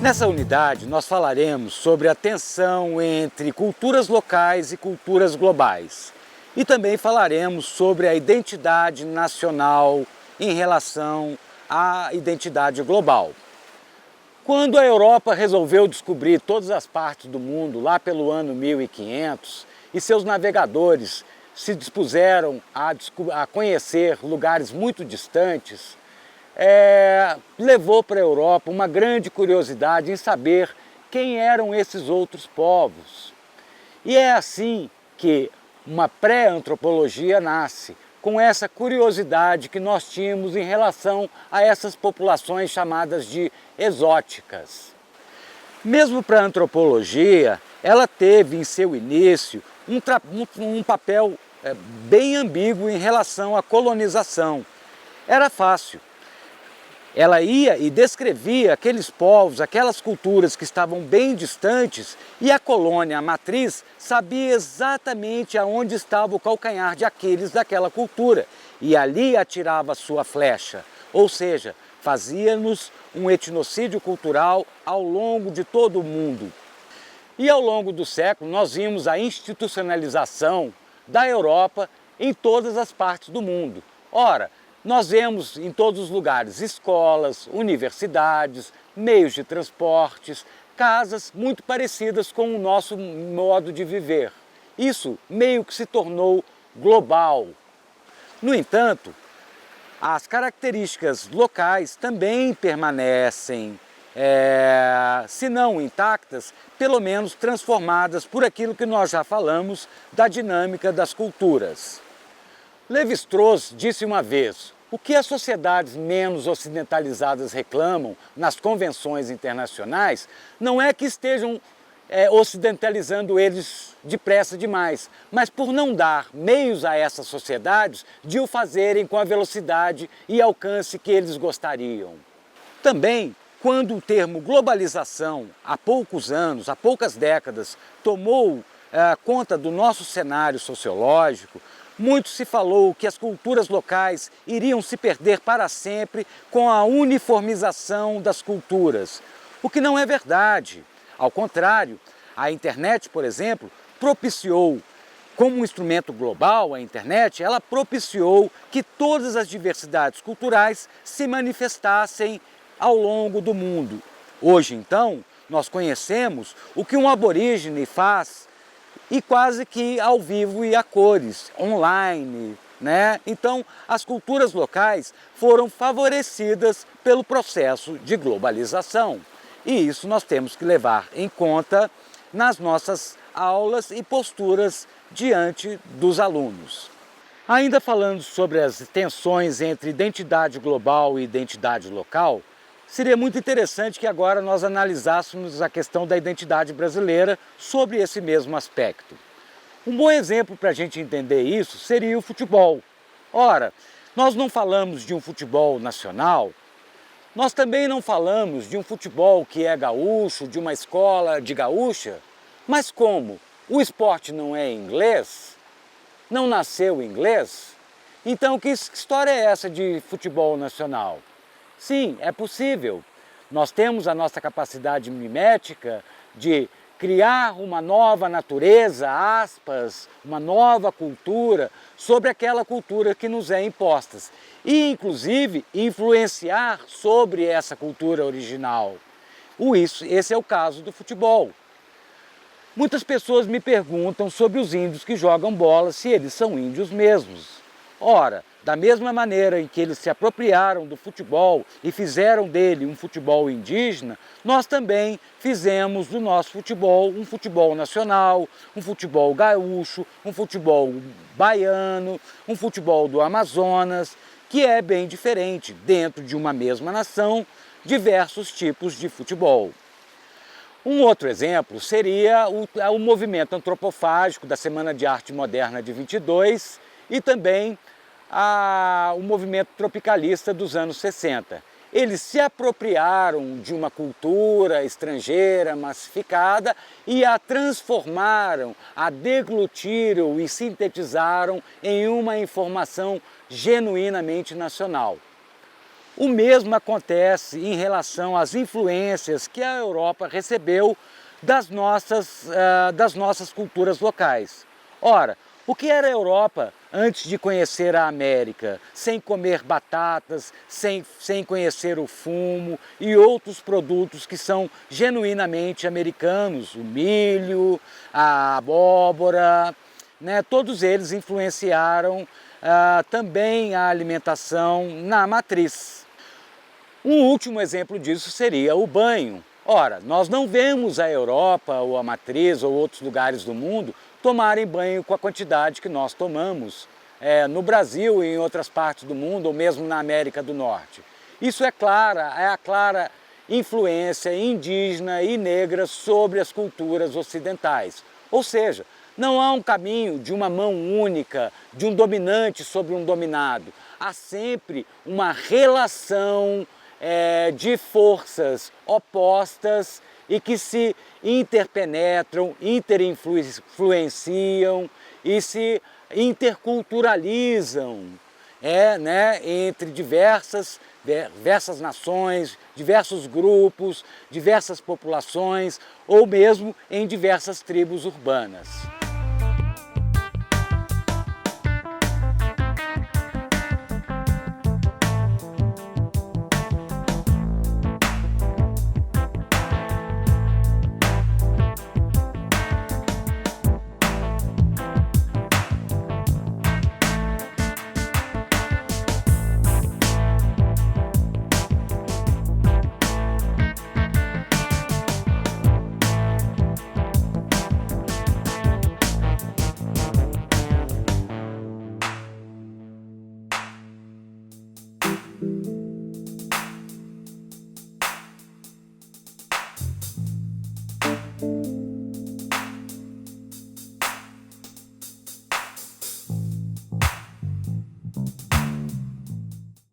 Nessa unidade, nós falaremos sobre a tensão entre culturas locais e culturas globais. E também falaremos sobre a identidade nacional em relação à identidade global. Quando a Europa resolveu descobrir todas as partes do mundo lá pelo ano 1500 e seus navegadores se dispuseram a conhecer lugares muito distantes, levou para a Europa uma grande curiosidade em saber quem eram esses outros povos. E é assim que uma pré-antropologia nasce, com essa curiosidade que nós tínhamos em relação a essas populações chamadas de exóticas. Mesmo para a antropologia, ela teve em seu início um papel bem ambíguo em relação à colonização. Era fácil. Ela ia e descrevia aqueles povos, aquelas culturas que estavam bem distantes, e a colônia, a matriz, sabia exatamente aonde estava o calcanhar de Aquiles daquela cultura, e ali atirava sua flecha, ou seja, fazia-nos um etnocídio cultural ao longo de todo o mundo. E ao longo do século nós vimos a institucionalização da Europa em todas as partes do mundo. Ora, nós vemos em todos os lugares escolas, universidades, meios de transportes, casas muito parecidas com o nosso modo de viver. Isso meio que se tornou global. No entanto, as características locais também permanecem, se não intactas, pelo menos transformadas por aquilo que nós já falamos da dinâmica das culturas. Lévi-Strauss disse uma vez: o que as sociedades menos ocidentalizadas reclamam nas convenções internacionais não é que estejam ocidentalizando eles depressa demais, mas por não dar meios a essas sociedades de o fazerem com a velocidade e alcance que eles gostariam. Também, quando o termo globalização, há poucos anos, há poucas décadas, tomou conta do nosso cenário sociológico, muito se falou que as culturas locais iriam se perder para sempre com a uniformização das culturas, o que não é verdade. Ao contrário, a internet, por exemplo, propiciou, como um instrumento global, a internet, ela propiciou que todas as diversidades culturais se manifestassem ao longo do mundo. Hoje, então, nós conhecemos o que um aborígene faz e quase que ao vivo e a cores, online, né? Então, as culturas locais foram favorecidas pelo processo de globalização. E isso nós temos que levar em conta nas nossas aulas e posturas diante dos alunos. Ainda falando sobre as tensões entre identidade global e identidade local, seria muito interessante que agora nós analisássemos a questão da identidade brasileira sobre esse mesmo aspecto. Um bom exemplo para a gente entender isso seria o futebol. Ora, nós não falamos de um futebol nacional, nós também não falamos de um futebol que é gaúcho, de uma escola de gaúcha, mas como o esporte não é inglês, não nasceu inglês, então que história é essa de futebol nacional? Sim, é possível. Nós temos a nossa capacidade mimética de criar uma nova natureza, aspas, uma nova cultura sobre aquela cultura que nos é imposta. E, inclusive, influenciar sobre essa cultura original. Esse é o caso do futebol. Muitas pessoas me perguntam sobre os índios que jogam bola, se eles são índios mesmos. Ora, da mesma maneira em que eles se apropriaram do futebol e fizeram dele um futebol indígena, nós também fizemos do nosso futebol um futebol nacional, um futebol gaúcho, um futebol baiano, um futebol do Amazonas, que é bem diferente, dentro de uma mesma nação, diversos tipos de futebol. Um outro exemplo seria o movimento antropofágico da Semana de Arte Moderna de 22 e também o movimento tropicalista dos anos 60. Eles se apropriaram de uma cultura estrangeira massificada e a transformaram, a deglutiram e sintetizaram em uma informação genuinamente nacional. O mesmo acontece em relação às influências que a Europa recebeu das nossas culturas locais. Ora, o que era a Europa antes de conhecer a América, sem comer batatas, sem conhecer o fumo e outros produtos que são genuinamente americanos, o milho, a abóbora, né? Todos eles influenciaram também a alimentação na matriz. Um último exemplo disso seria o banho. Ora, nós não vemos a Europa ou a matriz ou outros lugares do mundo tomarem banho com a quantidade que nós tomamos no Brasil e em outras partes do mundo, ou mesmo na América do Norte. Isso é a clara influência indígena e negra sobre as culturas ocidentais. Ou seja, não há um caminho de uma mão única, de um dominante sobre um dominado. Há sempre uma relação de forças opostas e que se interpenetram, interinfluenciam e se interculturalizam entre diversas nações, diversos grupos, diversas populações ou mesmo em diversas tribos urbanas.